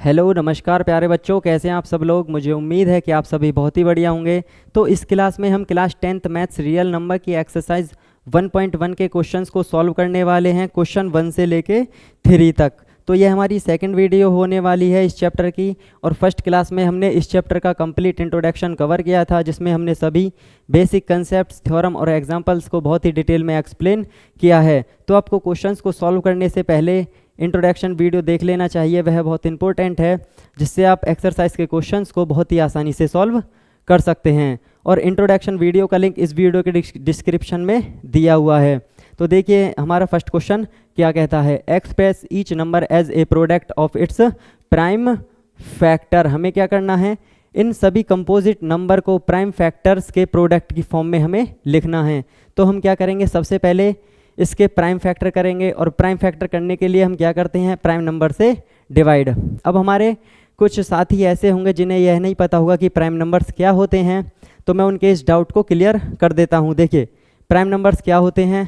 Hello नमस्कार प्यारे बच्चों, कैसे हैं आप सब लोग। मुझे उम्मीद है कि आप सभी बहुत ही बढ़िया होंगे। तो इस क्लास में हम class 10th maths real number की एक्सरसाइज 1.1 के क्वेश्चंस को सॉल्व करने वाले हैं, क्वेश्चन 1 से लेके 3 तक। तो ये हमारी सेकंड वीडियो होने वाली है इस चैप्टर की। और फर्स्ट क्लास में हमने इस चैप्टर का कंप्लीट इंट्रोडक्शन कवर किया था, जिसमें हमने सभी बेसिक कंसेप्ट्स, थ्योरम और एग्जाम्पल्स को बहुत ही डिटेल में एक्सप्लेन किया है। तो आपको क्वेश्चंस को सॉल्व करने से पहले इंट्रोडक्शन वीडियो देख लेना चाहिए, वह बहुत इंपॉर्टेंट है, जिससे आप एक्सरसाइज के क्वेश्चंस को बहुत ही आसानी से सॉल्व कर सकते हैं। और इंट्रोडक्शन वीडियो का लिंक इस वीडियो के डिस्क्रिप्शन में दिया हुआ है। तो देखिए हमारा फर्स्ट क्वेश्चन क्या कहता है। Express each number as a product of its prime factor. हमें क्या करना है, इन सभी कंपोजिट नंबर को प्राइम फैक्टर्स के प्रोडक्ट की फॉर्म में हमें लिखना है। तो हम क्या करेंगे, सबसे पहले इसके प्राइम फैक्टर करेंगे। और प्राइम फैक्टर करने के लिए हम क्या करते हैं, प्राइम नंबर से डिवाइड। अब हमारे कुछ साथी ऐसे होंगे जिन्हें यह नहीं पता होगा कि प्राइम नंबर्स क्या होते हैं, तो मैं उनके इस डाउट को क्लियर कर देता हूं। देखिए प्राइम नंबर्स क्या होते हैं।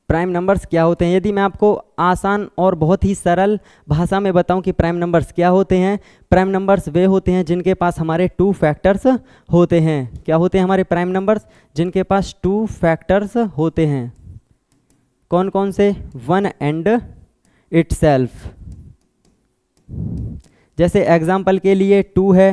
प्राइम नंबर्स क्या होते हैं, यदि मैं आपको आसान और बहुत ही सरल भाषा में बताऊं कि प्राइम नंबर्स क्या होते हैं। प्राइम नंबर्स वे होते हैं जिनके पास हमारे 2 फैक्टर्स होते हैं। क्या होते हैं हमारे प्राइम नंबर्स, जिनके पास 2 फैक्टर्स होते हैं। कौन कौन से, 1 एंड इटसेल्फ। जैसे एग्जाम्पल के लिए 2 है,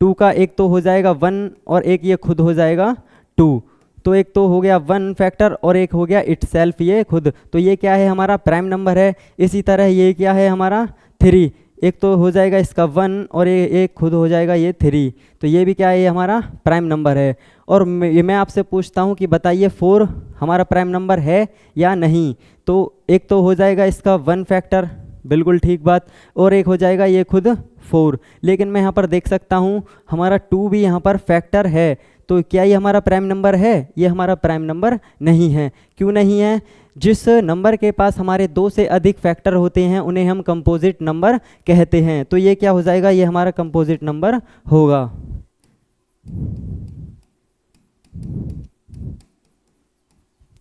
2 का एक तो हो जाएगा 1 और एक ये खुद हो जाएगा 2। तो एक तो हो गया 1 फैक्टर और एक हो गया इटसेल्फ, ये खुद। तो ये क्या है, हमारा प्राइम नंबर है। इसी तरह ये क्या है, हमारा 3। एक तो हो जाएगा इसका 1 और एक खुद हो जाएगा ये 3। तो ये भी क्या है, ये हमारा प्राइम नंबर है। और मैं आपसे पूछता हूँ कि बताइए 4 हमारा प्राइम नंबर है या नहीं। तो एक तो हो जाएगा इसका 1 फैक्टर, बिल्कुल ठीक बात, और एक हो जाएगा ये खुद 4। लेकिन मैं यहाँ पर देख सकता हूँ हमारा 2 भी यहाँ पर फैक्टर है। तो क्या ये हमारा प्राइम नंबर है, ये हमारा प्राइम नंबर नहीं है। क्यों नहीं है, जिस नंबर के पास हमारे 2 से अधिक फैक्टर होते हैं उन्हें हम कंपोजिट नंबर कहते हैं। तो ये क्या हो जाएगा, ये हमारा कंपोजिट नंबर होगा।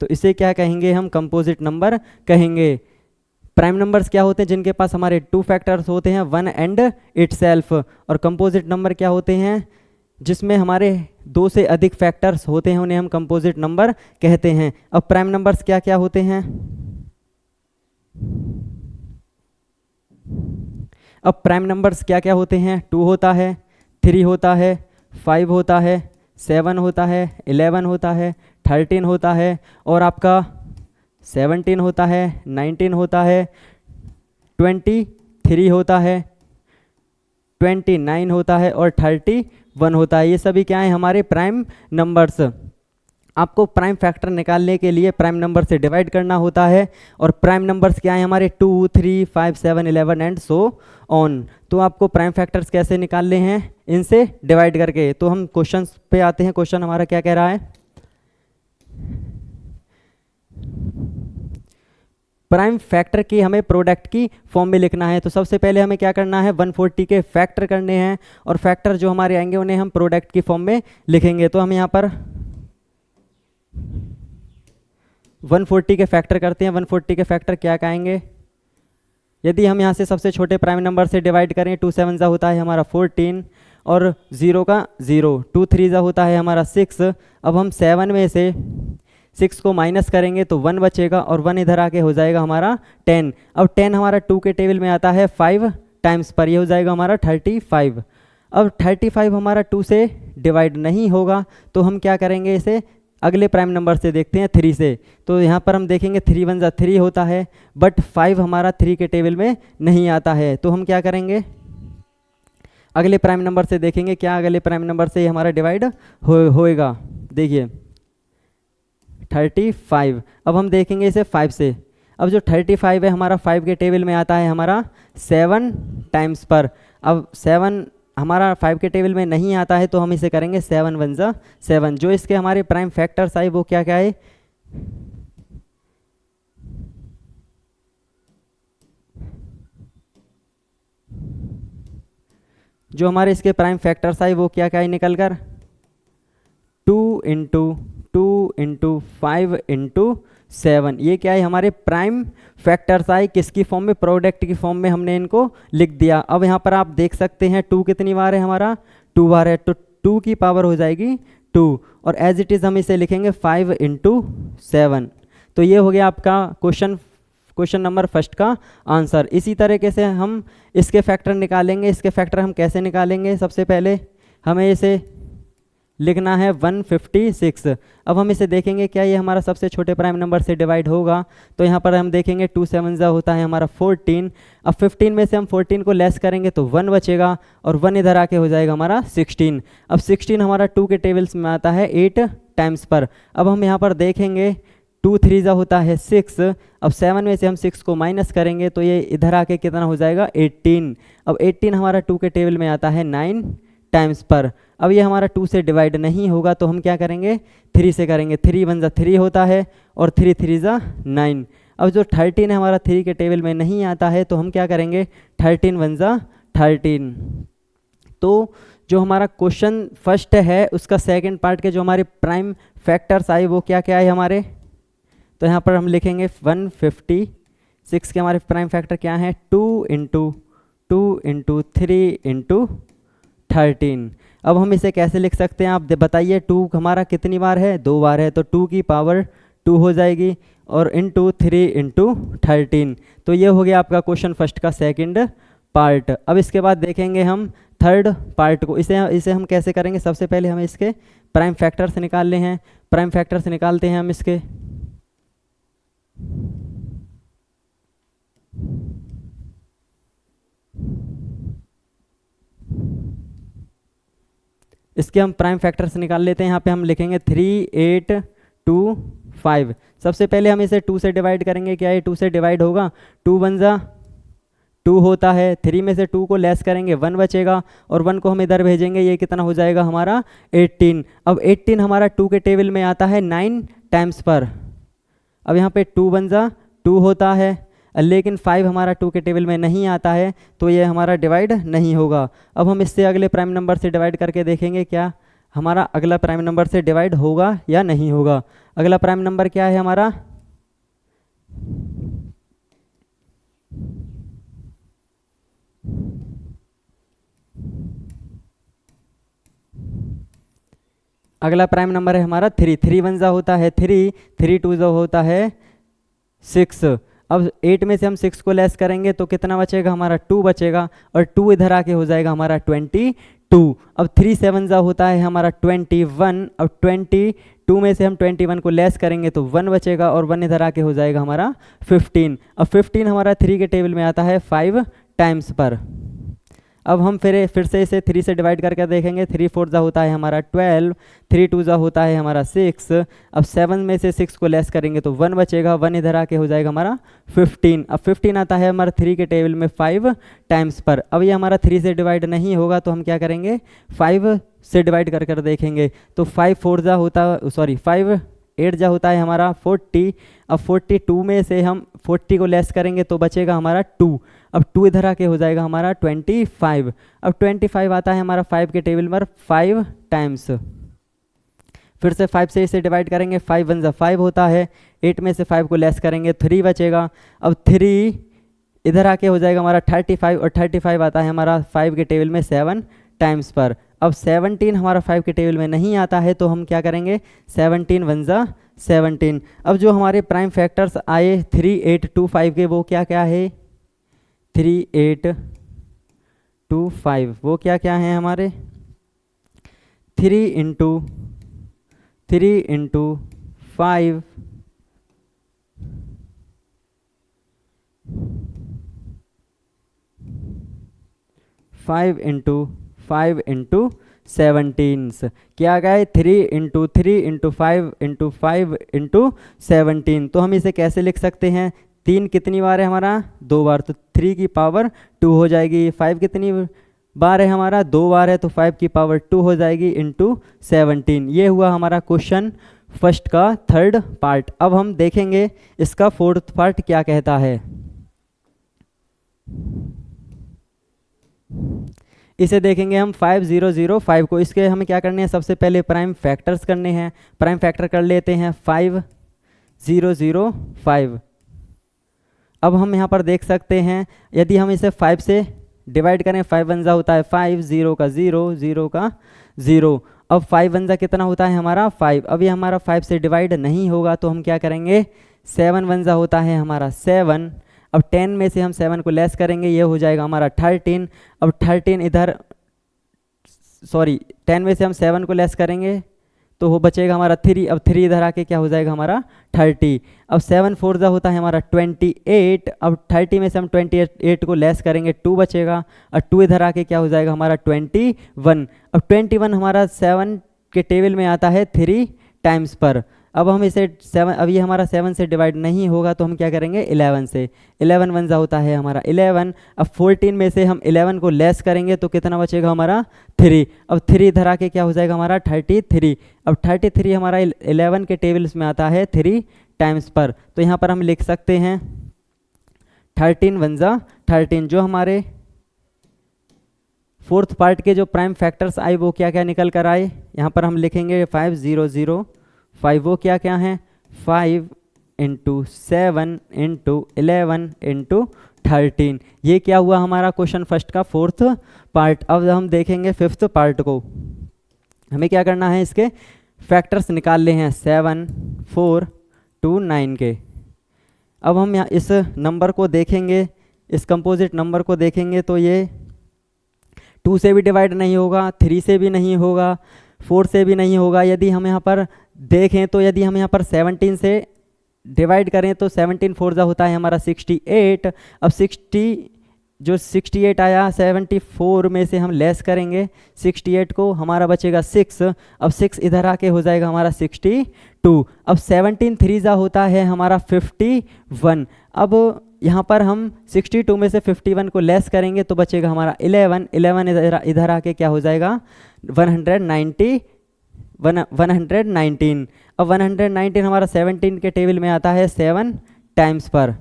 तो इसे क्या कहेंगे, हम कंपोजिट नंबर कहेंगे। प्राइम नंबर्स क्या होते हैं, जिनके पास हमारे 2 फैक्टर्स होते हैं, 1 एंड इटसेल्फ। और कंपोजिट नंबर क्या होते हैं, जिसमें हमारे 2 से अधिक फैक्टर्स होते हैं, उन्हें हम कंपोजिट नंबर कहते हैं। अब प्राइम नंबर्स क्या क्या होते हैं। अब प्राइम नंबर्स क्या क्या होते हैं, 2 होता है, 3 होता है, 5 होता है, 7 होता है, 11 होता है, 13 होता है, और आपका 17 होता है, 19 होता है, 23 होता है, 29 होता है और 31 होता है। ये सभी क्या है, हमारे प्राइम नंबर्स। आपको प्राइम फैक्टर निकालने के लिए प्राइम नंबर से डिवाइड करना होता है। और प्राइम नंबर्स क्या है हमारे, 2, 3, 5, 7, 11 एंड सो ऑन। तो आपको प्राइम फैक्टर्स कैसे निकालने हैं, इनसे डिवाइड करके। तो हम क्वेश्चन पे आते हैं। क्वेश्चन हमारा क्या कह रहा है, प्राइम फैक्टर की हमें प्रोडक्ट की फॉर्म में लिखना है। तो सबसे पहले हमें क्या करना है, 140 के फैक्टर करने हैं, और फैक्टर जो हमारे आएंगे उन्हें हम प्रोडक्ट की फॉर्म में लिखेंगे। तो हम यहाँ पर 140 के फैक्टर करते हैं। 140 के फैक्टर क्या आएंगे, यदि हम यहाँ से सबसे छोटे प्राइम नंबर से डिवाइड करें, 2 7 जा होता है हमारा 14 और 0 का 0, 2 3 जा होता है हमारा 6। अब हम 7 में से 6 को माइनस करेंगे तो 1 बचेगा, और 1 इधर आके हो जाएगा हमारा 10। अब 10 हमारा 2 के टेबल में आता है 5 टाइम्स पर, ये हो जाएगा हमारा 35। अब 35 हमारा 2 से डिवाइड नहीं होगा, तो हम क्या करेंगे, इसे अगले प्राइम नंबर से देखते हैं, 3 से। तो यहाँ पर हम देखेंगे 3 1 जा 3 होता है, बट 5 हमारा 3 के टेबल में नहीं आता है। तो हम क्या करेंगे, अगले प्राइम नंबर से देखेंगे क्या अगले प्राइम नंबर से हमारा डिवाइड होएगा। देखिए 35। अब हम देखेंगे इसे 5 से। अब जो 35 है हमारा 5 के टेबल में आता है हमारा 7 टाइम्स पर। अब 7 हमारा 5 के टेबल में नहीं आता है, तो हम इसे करेंगे 7 1 जा 7। जो इसके हमारे प्राइम फैक्टर्स आए वो क्या क्या है, जो हमारे इसके प्राइम फैक्टर्स आए वो क्या क्या है, निकल कर 2 इंटू 2 इंटू 5 इंटू 7। ये क्या है, हमारे प्राइम फैक्टर्स आए किसकी फॉर्म में, प्रोडक्ट की फॉर्म में हमने इनको लिख दिया। अब यहाँ पर आप देख सकते हैं 2 कितनी बार है, हमारा 2 बार है, तो 2 की पावर हो जाएगी 2, और एज इट इज़ हम इसे लिखेंगे 5 × 7। तो ये हो गया आपका क्वेश्चन नंबर फर्स्ट का आंसर। इसी तरीके से हम इसके फैक्टर निकालेंगे। इसके फैक्टर हम कैसे निकालेंगे, सबसे पहले हमें इसे लिखना है 156। अब हम इसे देखेंगे क्या ये हमारा सबसे छोटे प्राइम नंबर से डिवाइड होगा, तो यहाँ पर हम देखेंगे 2 7 होता है हमारा 14। अब 15 में से हम 14 को लेस करेंगे तो 1 बचेगा, और 1 इधर आके हो जाएगा हमारा 16। अब 16 हमारा 2 के टेबल्स में आता है 8 टाइम्स पर। अब हम यहाँ पर देखेंगे 2 3 होता है 6। अब 7 में से हम 6 को माइनस करेंगे तो ये इधर आके कितना हो जाएगा 18। अब 18 हमारा 2 के टेबल में आता है 9 टाइम्स पर। अब ये हमारा 2 से डिवाइड नहीं होगा तो हम क्या करेंगे 3 से करेंगे। 3 1 3 होता है, और 3 3 9। अब जो 13 है हमारा 3 के टेबल में नहीं आता है तो हम क्या करेंगे 13 1 13। तो जो हमारा क्वेश्चन फर्स्ट है उसका सेकंड पार्ट के जो हमारे प्राइम फैक्टर्स आए वो क्या क्या है हमारे, तो यहाँ पर हम लिखेंगे 156 के हमारे प्राइम फैक्टर क्या है, 2 × 2 × 3 × 13। अब हम इसे कैसे लिख सकते हैं, आप बताइए। 2 हमारा कितनी बार है, 2 बार है, तो 2 की पावर 2 हो जाएगी, और इंटू 3 × 13। तो ये हो गया आपका क्वेश्चन फर्स्ट का सेकंड पार्ट। अब इसके बाद देखेंगे हम थर्ड पार्ट को। इसे हम कैसे करेंगे, सबसे पहले हमें इसके प्राइम फैक्टर्स निकालने हैं। प्राइम फैक्टर्स निकालते हैं हम इसके। इसके हम प्राइम फैक्टर्स निकाल लेते हैं। यहाँ पे हम लिखेंगे 3 8 2 5। सबसे पहले हम इसे 2 से डिवाइड करेंगे। क्या ये 2 से डिवाइड होगा, 2 1 2 होता है। 3 में से 2 को लेस करेंगे 1 बचेगा, और 1 को हम इधर भेजेंगे, ये कितना हो जाएगा हमारा 18। अब 18 हमारा 2 के टेबल में आता है 9 टाइम्स पर। अब यहाँ पे 2 1 2 होता है, लेकिन 5 हमारा 2 के टेबल में नहीं आता है तो ये हमारा डिवाइड नहीं होगा। अब हम इससे अगले प्राइम नंबर से डिवाइड करके देखेंगे क्या हमारा अगला प्राइम नंबर से डिवाइड होगा या नहीं होगा। अगला प्राइम नंबर क्या है हमारा, अगला प्राइम नंबर है हमारा 3। 3 1 होता है 3, 3 2 होता है 6। अब 8 में से हम 6 को लेस करेंगे तो कितना बचेगा हमारा 2 बचेगा, और 2 इधर आके हो जाएगा हमारा 22। अब 3 7 होता है हमारा 21। अब 22 में से हम 21 को लेस करेंगे तो 1 बचेगा, और 1 इधर आके हो जाएगा हमारा 15। अब 15 हमारा 3 के टेबल में आता है 5 टाइम्स पर। अब हम फिर से इसे 3 से डिवाइड करके देखेंगे। 3 4 होता है हमारा 12, 3 2 होता है हमारा 6। अब 7 में से 6 को लेस करेंगे तो 1 बचेगा, 1 इधर आके हो जाएगा हमारा 15। अब 15 आता है हमारा 3 के टेबल में 5 टाइम्स पर। अब ये हमारा 3 से डिवाइड नहीं होगा तो हम क्या करेंगे 5 से डिवाइड कर देखेंगे। तो 5 4 होता 5 8 होता है हमारा 40। अब 42 में से हम 40 को लेस करेंगे तो बचेगा हमारा 2। अब 2 इधर आके हो जाएगा हमारा 25। अब 25 आता है हमारा 5 के टेबल पर 5 टाइम्स। फिर से 5 से इसे डिवाइड करेंगे। 5 1 5 होता है, 8 में से 5 को लेस करेंगे 3 बचेगा। अब 3 इधर आके हो जाएगा हमारा 35, और 35 आता है हमारा 5 के टेबल में 7 टाइम्स पर। अब 17 हमारा 5 के टेबल में नहीं आता है तो हम क्या करेंगे 17 1 17। अब जो हमारे प्राइम फैक्टर्स आए 3 8 2 5 के वो क्या क्या है, 3 8 2 5 वो क्या क्या हैं हमारे, 3 × 5 5 × 5 × 17 क्या गए 3 × 3 × 5 × 5 × 17। तो हम इसे कैसे लिख सकते हैं, 3 कितनी बार है हमारा 2 बार, तो 3 की पावर 2 हो जाएगी। 5 कितनी बार है हमारा 2 बार है, तो 5 की पावर 2 हो जाएगी × 17। ये हुआ हमारा क्वेश्चन फर्स्ट का थर्ड पार्ट। अब हम देखेंगे इसका फोर्थ पार्ट क्या कहता है। इसे देखेंगे हम 5005 को। इसके हमें क्या करने हैं, सबसे पहले प्राइम फैक्टर्स करने हैं। प्राइम फैक्टर कर लेते हैं 5 005। अब हम यहाँ पर देख सकते हैं यदि हम इसे 5 से डिवाइड करें, 5 वन जा होता है 5, 0 का 0, 0 का 0। अब 5 वन जा कितना होता है हमारा 5। अब ये हमारा 5 से डिवाइड नहीं होगा तो हम क्या करेंगे, 7 वन जा होता है हमारा 7। अब 10 में से हम 7 को लेस करेंगे, ये हो जाएगा हमारा 13। अब 13 इधर, सॉरी 10 में से हम 7 को लेस करेंगे तो वो बचेगा हमारा 3। अब 3 इधर आके क्या हो जाएगा हमारा 30। अब 7 4 जा होता है हमारा 28। अब 30 में से हम 28 को लेस करेंगे, 2 बचेगा। और 2 इधर आके क्या हो जाएगा हमारा 21। अब 21 हमारा 7 के टेबल में आता है 3 टाइम्स पर। अब हम इसे 7, अब ये हमारा 7 से डिवाइड नहीं होगा तो हम क्या करेंगे 11 से। 11 वन जा होता है हमारा 11। अब 14 में से हम 11 को लेस करेंगे तो कितना बचेगा हमारा 3। अब 3 इधर आके क्या हो जाएगा हमारा 33। अब 33 हमारा 11 के टेबल्स में आता है 3 टाइम्स पर। तो यहाँ पर हम लिख सकते हैं 13 वन जा 13। जो हमारे फोर्थ पार्ट के जो प्राइम फैक्टर्स आए वो क्या क्या निकल कर आए, यहाँ पर हम लिखेंगे 5005। वो क्या क्या हैं, 5 × 7 × 11 × 13। ये क्या हुआ हमारा क्वेश्चन फर्स्ट का फोर्थ पार्ट। अब हम देखेंगे फिफ्थ पार्ट को। हमें क्या करना है, इसके फैक्टर्स निकालने हैं 7 4 2 9 के। अब हम यहाँ इस नंबर को देखेंगे, इस कंपोजिट नंबर को देखेंगे तो ये 2 से भी डिवाइड नहीं होगा, 3 से भी नहीं होगा, 4 से भी नहीं होगा। यदि हम यहाँ पर देखें तो यदि हम यहाँ पर 17 से डिवाइड करें तो 17 4 जा होता है हमारा 68। अब 68 आया, 74 में से हम लेस करेंगे 68 को, हमारा बचेगा 6। अब 6 इधर आके हो जाएगा हमारा 62। अब 17 3 जा होता है हमारा 51। अब यहाँ पर हम 62 में से 51 को लेस करेंगे तो बचेगा हमारा 11। 11 इधर आके क्या हो जाएगा 119। अब 119 हमारा 17 के टेबल में आता है 7 टाइम्स पर।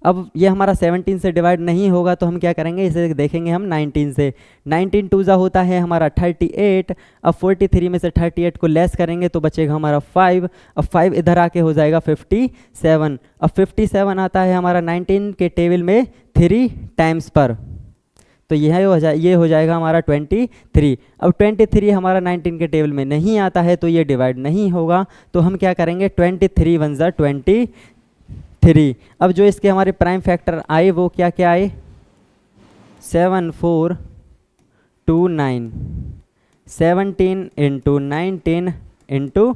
अब ये हमारा 17 से डिवाइड नहीं होगा तो हम क्या करेंगे, इसे देखेंगे हम 19 से। 19 2 जा होता है हमारा 38। अब 43 में से 38 को लेस करेंगे तो बचेगा हमारा 5। अब 5 इधर आके हो जाएगा 57। अब 57 आता है हमारा 19 के टेबल में 3 टाइम्स पर। तो ये हो जाएगा हमारा 23। अब 23 हमारा 19 के टेबल में नहीं आता है तो ये डिवाइड नहीं होगा। तो हम क्या करेंगे 23 वन जा 23। अब जो इसके हमारे प्राइम फैक्टर आए वो क्या क्या आए, 7 4 2 9, 17 × 19 ×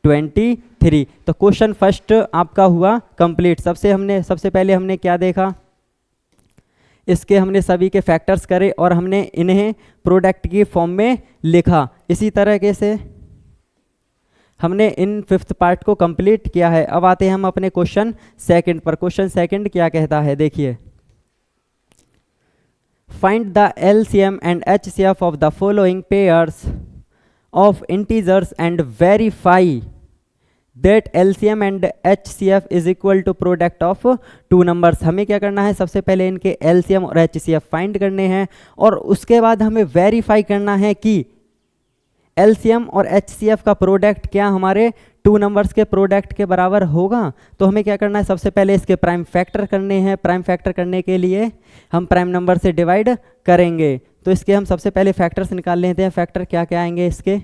23। तो क्वेश्चन फर्स्ट आपका हुआ कंप्लीट। सबसे पहले हमने क्या देखा, इसके हमने सभी के फैक्टर्स करे और हमने इन्हें प्रोडक्ट की फॉर्म में लिखा। इसी तरीके से हमने इन फिफ्थ पार्ट को कंप्लीट किया है। अब आते हैं हम अपने क्वेश्चन सेकंड पर। क्वेश्चन सेकंड क्या कहता है, देखिए, find the LCM and HCF of the following pairs of integers and verify that LCM and HCF is equal to product of 2 numbers. हमें क्या करना है, सबसे पहले इनके LCM और HCF फाइंड करने हैं और उसके बाद हमें वेरीफाई करना है कि LCM और HCF का प्रोडक्ट क्या हमारे 2 नंबर्स के प्रोडक्ट के बराबर होगा। तो हमें क्या करना है, सबसे पहले इसके प्राइम फैक्टर करने हैं। प्राइम फैक्टर करने के लिए हम प्राइम नंबर से डिवाइड करेंगे। तो इसके हम सबसे पहले फैक्टर्स निकाल लेते हैं। फैक्टर क्या क्या आएंगे इसके,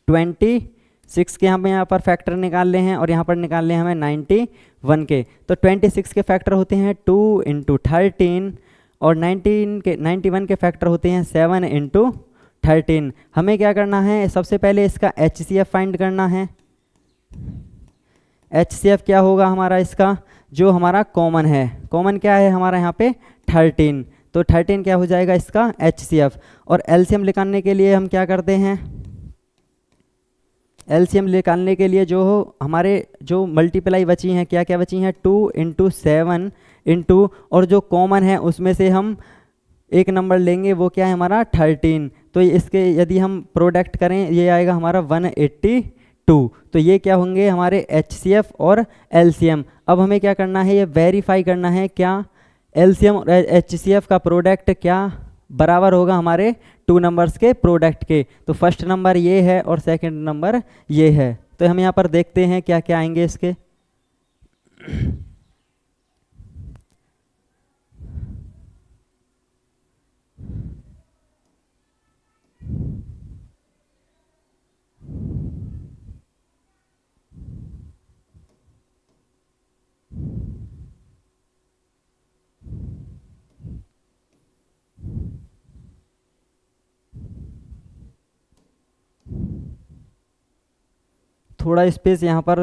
26 के हम यहाँ पर फैक्टर निकाल ले हैं और यहाँ पर निकाल ले हमें 91 के। तो 26 के फैक्टर होते हैं 2 × 13 और 91 के फैक्टर होते हैं 7 × 13। हमें क्या करना है, सबसे पहले इसका HCF फाइंड करना है। HCF क्या होगा हमारा, इसका जो हमारा कॉमन है, कॉमन क्या है हमारा यहाँ पे 13। तो 13 क्या हो जाएगा इसका HCF। और LCM निकालने के लिए हम क्या करते हैं, LCM निकालने के लिए जो हमारे जो मल्टीप्लाई बची हैं, क्या क्या बची हैं, 2 × 7 × और जो कॉमन है उसमें से हम एक नंबर लेंगे, वो क्या है हमारा 13। तो इसके यदि हम प्रोडक्ट करें ये आएगा हमारा 182। तो ये क्या होंगे हमारे HCF और LCM। अब हमें क्या करना है, ये वेरीफाई करना है क्या LCM और HCF का प्रोडक्ट क्या बराबर होगा हमारे टू नंबर्स के प्रोडक्ट के। तो फर्स्ट नंबर ये है और सेकंड नंबर ये है। तो हम यहाँ पर देखते हैं क्या क्या आएंगे इसके। थोड़ा स्पेस यहाँ पर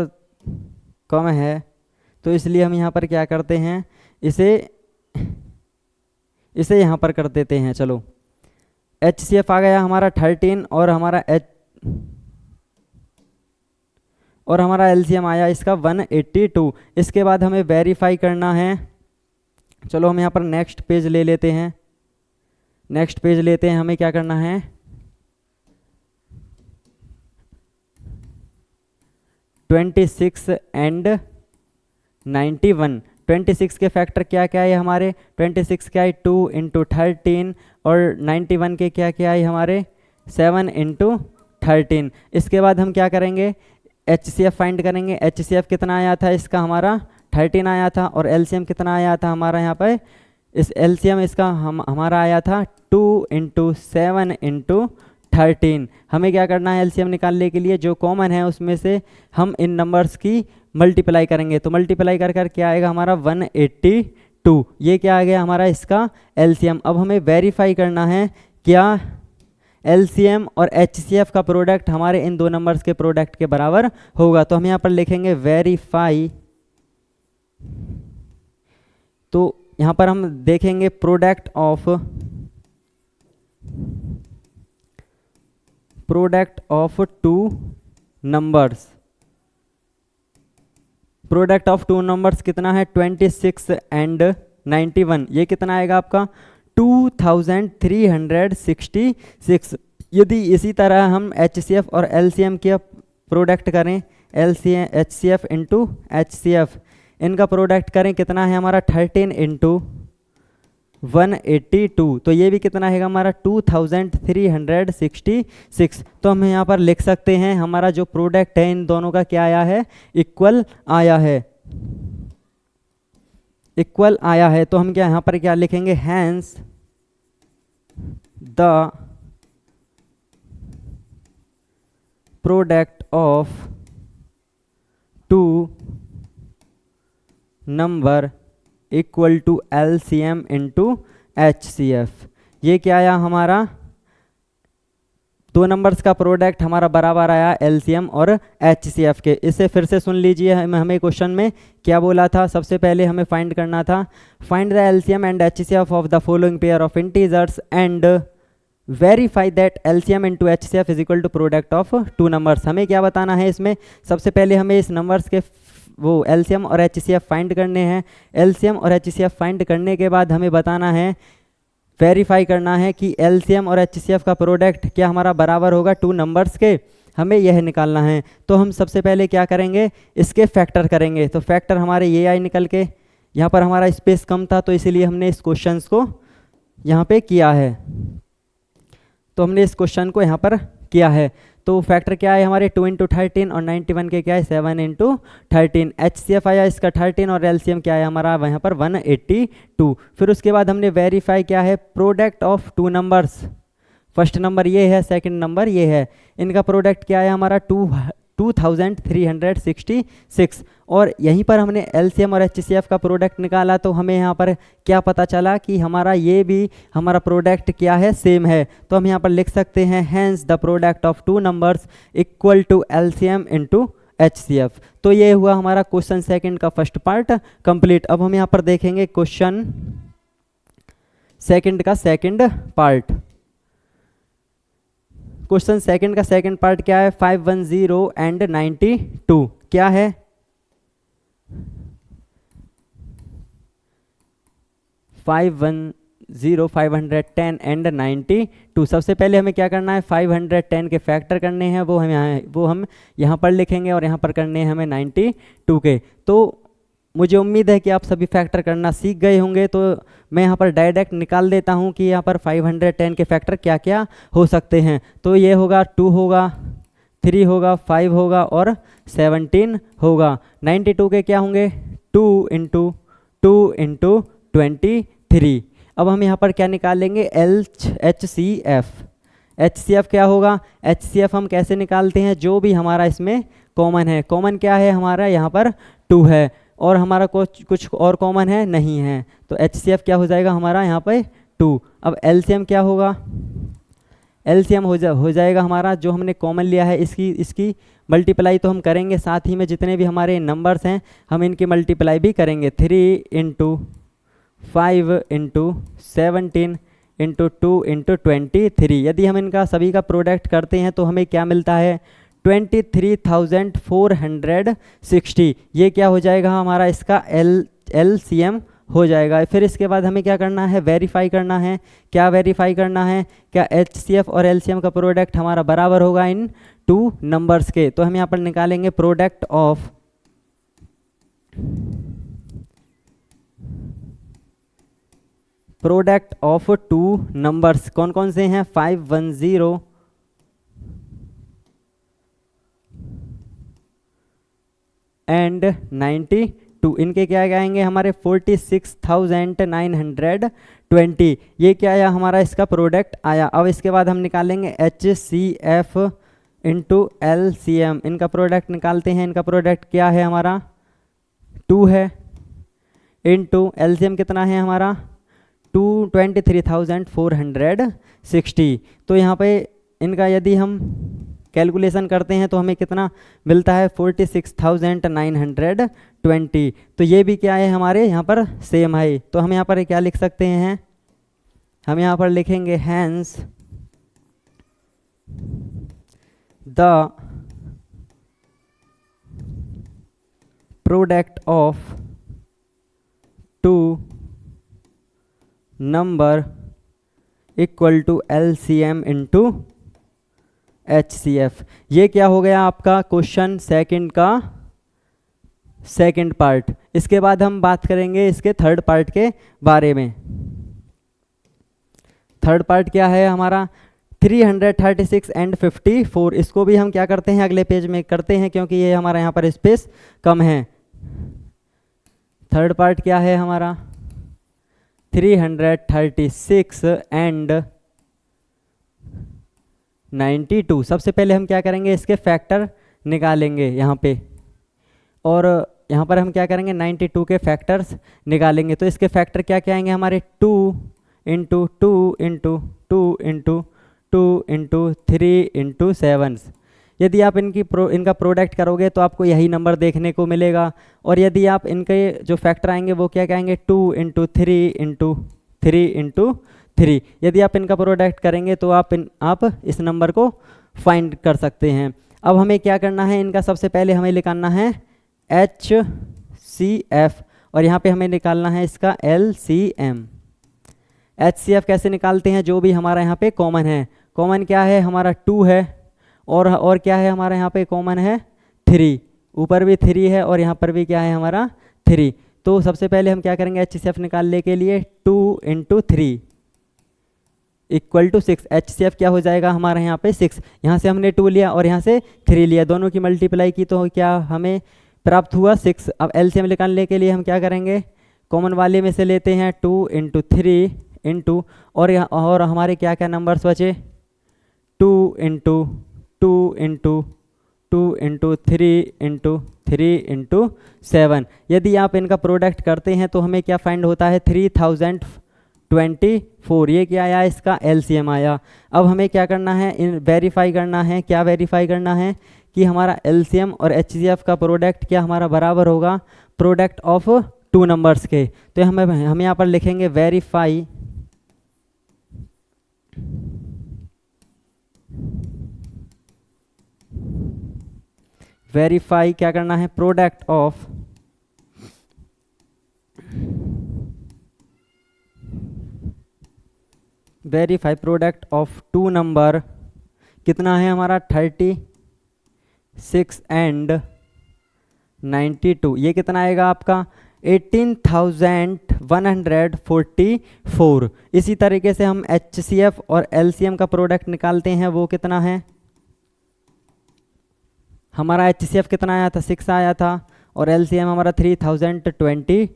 कम है, तो इसलिए हम यहाँ पर क्या करते हैं, इसे यहाँ पर कर देते हैं। चलो HCF आ गया हमारा 13 और हमारा LCM आया इसका 182। इसके बाद हमें वेरीफाई करना है। चलो हम यहाँ पर नेक्स्ट पेज ले लेते हैं। नेक्स्ट पेज लेते हैं, हमें क्या करना है, 26 एंड 91। 26 के फैक्टर क्या क्या है हमारे, 26 क्या है 2 इंटू 13 और 91 के क्या क्या है हमारे 7 इंटू 13। इसके बाद हम क्या करेंगे, HCF फाइंड करेंगे। HCF कितना आया था इसका, हमारा 13 आया था, और LCM कितना आया था हमारा यहाँ पर, इस LCM इसका हमारा आया था 2 इंटू 7 इंटू 13। हमें क्या करना है, LCM निकालने के लिए जो कॉमन है उसमें से हम इन नंबर्स की मल्टीप्लाई करेंगे। तो मल्टीप्लाई कर क्या आएगा हमारा 182। ये क्या आ गया हमारा इसका LCM। अब हमें वेरीफाई करना है क्या LCM और HCF का प्रोडक्ट हमारे इन दो नंबर्स के प्रोडक्ट के बराबर होगा। तो हम यहाँ पर लिखेंगे वेरीफाई। तो यहाँ पर हम देखेंगे product of two numbers. Product of two numbers कितना है, 26 एंड 91। ये कितना आएगा आपका 2366। यदि इसी तरह हम HCF और LCM के प्रोडक्ट करें, HCF इंटू HCF, इनका प्रोडक्ट करें, कितना है हमारा 13 इंटू 182। तो ये भी कितना है हमारा 2366। तो हम यहाँ पर लिख सकते हैं हमारा जो प्रोडक्ट है इन दोनों का क्या आया है, इक्वल आया है। तो हम क्या यहाँ पर क्या लिखेंगे, hence the product of two number equal to LCM into HCF। ये क्या आया हमारा, दो नंबर्स का प्रोडक्ट हमारा बराबर आया LCM और HCF के। इसे फिर से सुन लीजिए, हमें क्वेश्चन में क्या बोला था। सबसे पहले हमें फाइंड करना था, find the LCM and HCF of the following pair of integers and verify that LCM into HCF is equal to product of two numbers. हमें क्या बताना है इसमें, सबसे पहले हमें इस नंबर्स के वो LCM और HCF फाइंड करने हैं। LCM और HCF फाइंड करने के बाद हमें बताना है, वेरीफाई करना है कि LCM और HCF का प्रोडक्ट क्या हमारा बराबर होगा टू नंबर्स के। हमें यह निकालना है। तो हम सबसे पहले क्या करेंगे, इसके फैक्टर करेंगे। तो फैक्टर हमारे ये आए निकल के। यहाँ पर हमारा स्पेस कम था तो इसीलिए हमने इस क्वेश्चन को यहाँ पे किया है। तो हमने इस क्वेश्चन को यहाँ पर किया है। तो फैक्टर क्या है हमारे 2 इंटू 13 और 91 के क्या है 7 इंटू 13। HCF आया इसका 13 और LCM क्या है हमारा यहाँ पर 182। फिर उसके बाद हमने वेरीफाई क्या है, product of two numbers. First number ये है, सेकंड नंबर ये है, इनका प्रोडक्ट क्या है हमारा 2366। और यहीं पर हमने LCM और HCF का प्रोडक्ट निकाला। तो हमें यहाँ पर क्या पता चला कि हमारा ये भी हमारा प्रोडक्ट क्या है, सेम है। तो हम यहाँ पर लिख सकते हैं hence the product of two numbers equal to LCM into HCF। तो ये हुआ हमारा क्वेश्चन सेकंड का फर्स्ट पार्ट कंप्लीट। अब हम यहाँ पर देखेंगे क्वेश्चन सेकंड का सेकंड पार्ट। क्वेश्चन सेकंड का सेकंड पार्ट क्या है, 510 एंड 92 क्या है, 510 510 एंड 92। सबसे पहले हमें क्या करना है, 510 के फैक्टर करने हैं, वो हम यहाँ पर लिखेंगे और यहाँ पर करने हैं हमें 92 के। तो मुझे उम्मीद है कि आप सभी फैक्टर करना सीख गए होंगे। तो मैं यहाँ पर डायरेक्ट निकाल देता हूँ कि यहाँ पर 510 के फैक्टर क्या क्या हो सकते हैं। तो ये होगा 2 होगा, 3 होगा, 5 होगा और 17 होगा। 92 के क्या होंगे? 2 इंटू 2 इंटू 23। अब हम यहाँ पर क्या निकालेंगे? HCF क्या होगा? HCF हम कैसे निकालते हैं? जो भी हमारा इसमें कॉमन है। कॉमन क्या है हमारा? यहाँ पर 2 है और हमारा कुछ और कॉमन है नहीं है। तो HCF क्या हो जाएगा हमारा यहाँ पे? 2। अब LCM क्या होगा? LCM हो जाएगा हमारा जो हमने कॉमन लिया है इसकी मल्टीप्लाई तो हम करेंगे, साथ ही में जितने भी हमारे नंबर्स हैं हम इनकी मल्टीप्लाई भी करेंगे। 3 इंटू 5 इंटू 17 इंटू 2 इंटू 23। यदि हम इनका सभी का प्रोडक्ट करते हैं तो हमें क्या मिलता है? 23,460। ये क्या हो जाएगा हमारा? इसका LCM हो जाएगा। फिर इसके बाद हमें क्या करना है? वेरीफाई करना है। क्या वेरीफाई करना है? क्या HCF और LCM का प्रोडक्ट हमारा बराबर होगा इन 2 नंबर्स के? तो हम यहाँ पर निकालेंगे प्रोडक्ट ऑफ 2 नंबर्स। कौन कौन से हैं? 510 एंड 92। इनके क्या आएंगे हमारे? 46,920। ये क्या आया हमारा? इसका प्रोडक्ट आया। अब इसके बाद हम निकालेंगे HCF इंटू LCM। इनका प्रोडक्ट निकालते हैं। इनका प्रोडक्ट क्या है हमारा? 2 है इंटू LCM कितना है हमारा? 23,460। तो यहाँ पे इनका यदि हम कैलकुलेशन करते हैं तो हमें कितना मिलता है? 46,920। तो ये भी क्या है हमारे यहाँ पर? सेम है। तो हम यहाँ पर क्या लिख सकते हैं? हम यहाँ पर लिखेंगे hence the product of 2 number equal to LCM into HCF। ये क्या हो गया आपका क्वेश्चन सेकंड का सेकंड पार्ट। इसके बाद हम बात करेंगे इसके थर्ड पार्ट के बारे में। थर्ड पार्ट क्या है हमारा? 336 एंड 54। इसको भी हम क्या करते हैं? अगले पेज में करते हैं क्योंकि ये हमारा यहाँ पर स्पेस कम है। थर्ड पार्ट क्या है हमारा? 336 एंड 92। सबसे पहले हम क्या करेंगे? इसके फैक्टर निकालेंगे यहाँ पे, और यहाँ पर हम क्या करेंगे? 92 के फैक्टर्स निकालेंगे। तो इसके फैक्टर क्या क्या आएंगे हमारे? 2 into 2 into 2 into 2 into 3 into 7। यदि आप इनका प्रोडक्ट करोगे तो आपको यही नंबर देखने को मिलेगा। और यदि आप इनके जो फैक्टर आएंगे वो क्या कहेंगे? 2 इंटू 3 इंटू 3 इंटू 3। यदि आप इनका प्रोडक्ट करेंगे तो आप इस नंबर को फाइंड कर सकते हैं। अब हमें क्या करना है? इनका सबसे पहले हमें निकालना है HCF और यहाँ पे हमें निकालना है इसका LCM। HCF कैसे निकालते हैं? जो भी हमारा यहाँ पे कॉमन है। कॉमन क्या है हमारा? 2 है और क्या है हमारा यहाँ पे कॉमन है? 3। ऊपर भी 3 है और यहाँ पर भी क्या है हमारा? 3। तो सबसे पहले हम क्या करेंगे? HCF निकालने के लिए 2 इंटू 3 इक्वल टू 6। HCF क्या हो जाएगा हमारा यहाँ पे? 6। यहाँ से हमने 2 लिया और यहाँ से 3 लिया, दोनों की मल्टीप्लाई की तो क्या हमें प्राप्त हुआ? 6। अब LCM निकालने के लिए हम क्या करेंगे? कॉमन वाले में से लेते हैं 2 इंटू 3 इंटू और हमारे क्या क्या नंबर्स बचे? 2 into 2 into 2 into 3 into 3 into 7। यदि आप इनका प्रोडक्ट करते हैं तो हमें क्या फाइंड होता है? 3024। ये क्या आया? इसका LCM आया। अब हमें क्या करना है? वेरीफाई करना है। क्या वेरीफाई करना है? कि हमारा LCM और HCF का प्रोडक्ट क्या हमारा बराबर होगा प्रोडक्ट ऑफ 2 नंबर्स के। तो हम यहाँ पर लिखेंगे वेरीफाई क्या करना है? Product of verify product of 2 number कितना है हमारा? 36 एंड 92, ये कितना आएगा आपका 18,144। इसी तरीके से हम HCF और LCM का प्रोडक्ट निकालते हैं, वो कितना है हमारा HCF कितना आया था 6 आया था और LCM हमारा 3024।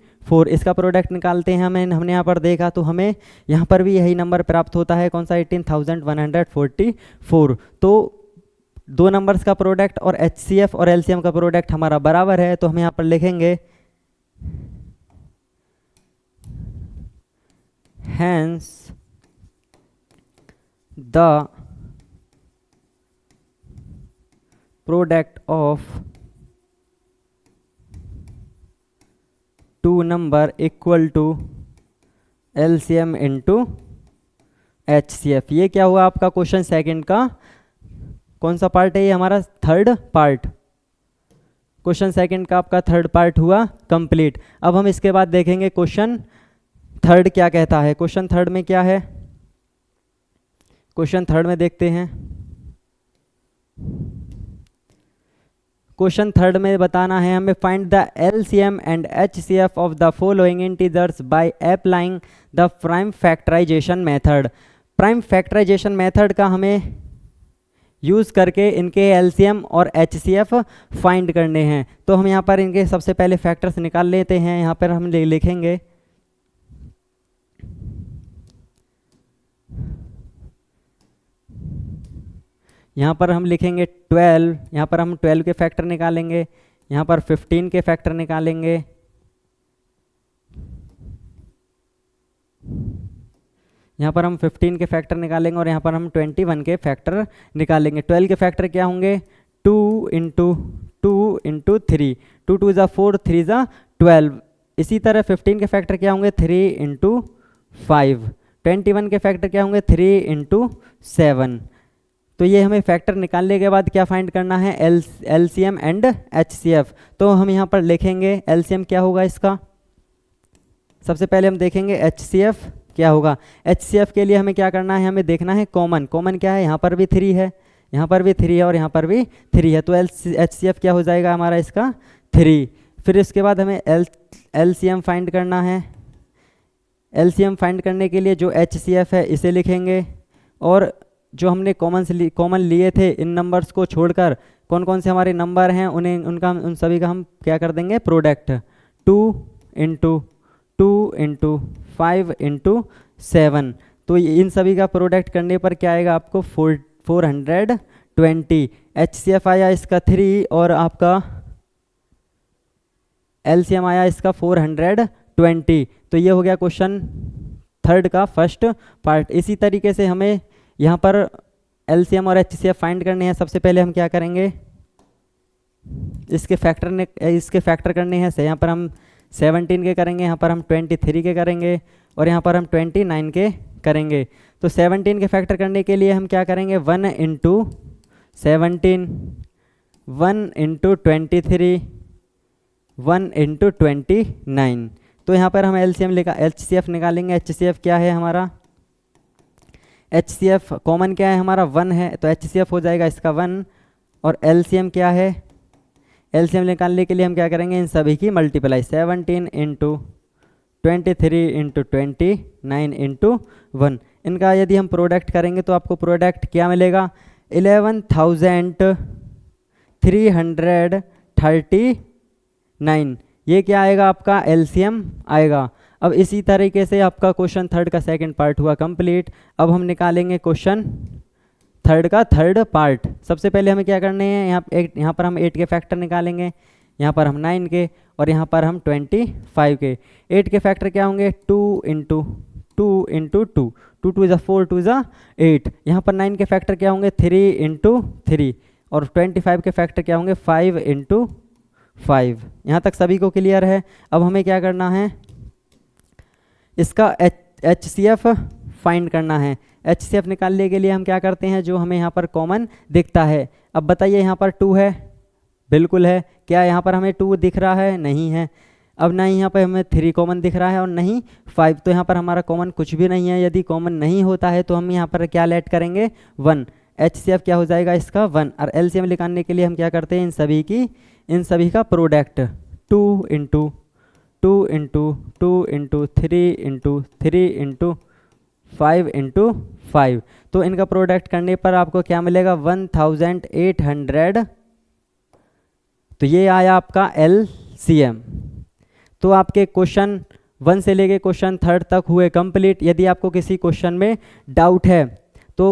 इसका प्रोडक्ट निकालते हैं हमने यहाँ पर देखा तो हमें यहाँ पर भी यही नंबर प्राप्त होता है, कौन सा 18,144। तो दो नंबर्स का प्रोडक्ट और HCF और LCM का प्रोडक्ट हमारा बराबर है, तो हम यहाँ पर लिखेंगे hence the product of two number equal to LCM into HCF। ये क्या हुआ आपका क्वेश्चन सेकंड का कौन सा पार्ट है, ये हमारा थर्ड पार्ट, क्वेश्चन सेकंड का आपका थर्ड पार्ट हुआ कंप्लीट। अब हम इसके बाद देखेंगे क्वेश्चन थर्ड क्या कहता है। क्वेश्चन थर्ड में क्या है, क्वेश्चन थर्ड में देखते हैं। क्वेश्चन थर्ड में बताना है हमें find the LCM and HCF of the following integers by applying the prime factorisation method. Prime factorisation method का हमें यूज़ करके इनके LCM और HCF फाइंड करने हैं। तो हम यहाँ पर इनके सबसे पहले फैक्टर्स निकाल लेते हैं। यहाँ पर हम लिखेंगे यहाँ पर हम लिखेंगे 12, यहाँ पर हम 12 के फैक्टर निकालेंगे, यहाँ पर 15 के फैक्टर निकालेंगे, यहाँ पर हम 15 के फैक्टर निकालेंगे और यहाँ पर हम 21 के फैक्टर निकालेंगे। 12 के फैक्टर क्या होंगे 2 इंटू 3, 2 2 ज़ा 4, 3 ज़ा 12। इसी तरह 15 के फैक्टर क्या होंगे 3 इंटू 5। 21 के फैक्टर क्या होंगे 3 इंटू 7। तो ये हमें फैक्टर निकालने के बाद क्या फाइंड करना है LCM एंड HCF। तो हम यहाँ पर लिखेंगे LCM क्या होगा इसका, सबसे पहले हम देखेंगे HCF क्या होगा। HCF के लिए हमें क्या करना है, हमें देखना है कॉमन। कॉमन क्या है, यहाँ पर भी 3 है, यहाँ पर भी 3 है और यहाँ पर भी 3 है। तो HCF क्या हो जाएगा हमारा इसका 3। फिर इसके बाद हमें LCM फाइंड करना है। LCM फाइंड करने के लिए जो HCF है इसे लिखेंगे और जो हमने कॉमन लिए थे इन नंबर्स को छोड़कर कौन कौन से हमारे नंबर हैं उन सभी का हम क्या कर देंगे प्रोडक्ट। 2 into 5 into 7। तो इन सभी का प्रोडक्ट करने पर क्या आएगा आपको 420। HCF आया इसका 3 और आपका LCM आया इसका 420। तो ये हो गया क्वेश्चन थर्ड का फर्स्ट पार्ट। इसी तरीके से हमें यहाँ पर LCM और HCF फाइंड करने हैं। सबसे पहले हम क्या करेंगे, इसके फैक्टर करने हैं। यहाँ पर हम 17 के करेंगे, यहाँ पर हम 23 के करेंगे और यहाँ पर हम 29 के करेंगे। तो 17 के फैक्टर करने के लिए हम क्या करेंगे 1 इंटू 17, 1 इंटू 23, 1 इंटू 29। तो यहाँ पर हम HCF निकालेंगे। HCF क्या है हमारा, HCF कॉमन क्या है हमारा 1 है, तो HCF हो जाएगा इसका 1। और LCM क्या है, LCM निकालने के लिए हम क्या करेंगे इन सभी की मल्टीप्लाई 17 इंटू 23 इंटू 29 इंटू 1। इनका यदि हम प्रोडक्ट करेंगे तो आपको प्रोडक्ट क्या मिलेगा 11,339। ये क्या आएगा आपका LCM आएगा। अब इसी तरीके से आपका क्वेश्चन थर्ड का सेकंड पार्ट हुआ कंप्लीट। अब हम निकालेंगे क्वेश्चन थर्ड का थर्ड पार्ट। सबसे पहले हमें क्या करने हैं, यहाँ पर हम 8 के फैक्टर निकालेंगे, यहाँ पर हम 9 के और यहाँ पर हम 25 के। 8 के फैक्टर क्या होंगे 2 इंटू 2 इंटू 2, 2 2 ज़ा 4, 2 ज़ा 8। यहाँ पर 9 के फैक्टर क्या होंगे 3 इंटू 3 और 25 के फैक्टर क्या होंगे 5 इंटू 5। यहाँ तक सभी को क्लियर है। अब हमें क्या करना है, इसका HCF फाइंड करना है। HCF निकालने के लिए हम क्या करते हैं, जो हमें यहाँ पर कॉमन दिखता है। अब बताइए यहाँ पर 2 है, बिल्कुल है। क्या यहाँ पर हमें 2 दिख रहा है, नहीं है। अब नहीं यहाँ पर हमें 3 कॉमन दिख रहा है और नहीं 5। तो यहाँ पर हमारा कॉमन कुछ भी नहीं है। यदि कॉमन नहीं होता है तो हम यहाँ पर क्या ऐड करेंगे 1। HCF क्या हो जाएगा इसका 1। और LCM निकालने के लिए हम क्या करते हैं इन सभी की इन सभी का product 2 into 2 into 2 into 3 into 3 into 5 into 5, तो इनका प्रोडक्ट करने पर आपको क्या मिलेगा 1800। तो ये आया आपका LCM। तो आपके क्वेश्चन 1 से लेके क्वेश्चन 3 तक हुए कंप्लीट। यदि आपको किसी क्वेश्चन में डाउट है तो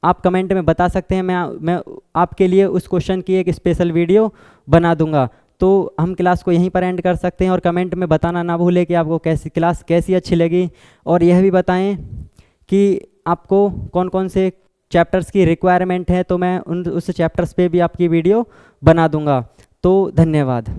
आप कमेंट में बता सकते हैं, मैं आपके लिए उस क्वेश्चन की एक स्पेशल वीडियो बना दूंगा। तो हम क्लास को यहीं पर एंड कर सकते हैं, और कमेंट में बताना ना भूलें कि आपको क्लास कैसी अच्छी लगी, और यह भी बताएं कि आपको कौन कौन से चैप्टर्स की रिक्वायरमेंट है, तो मैं उस चैप्टर्स पे भी आपकी वीडियो बना दूंगा। तो धन्यवाद।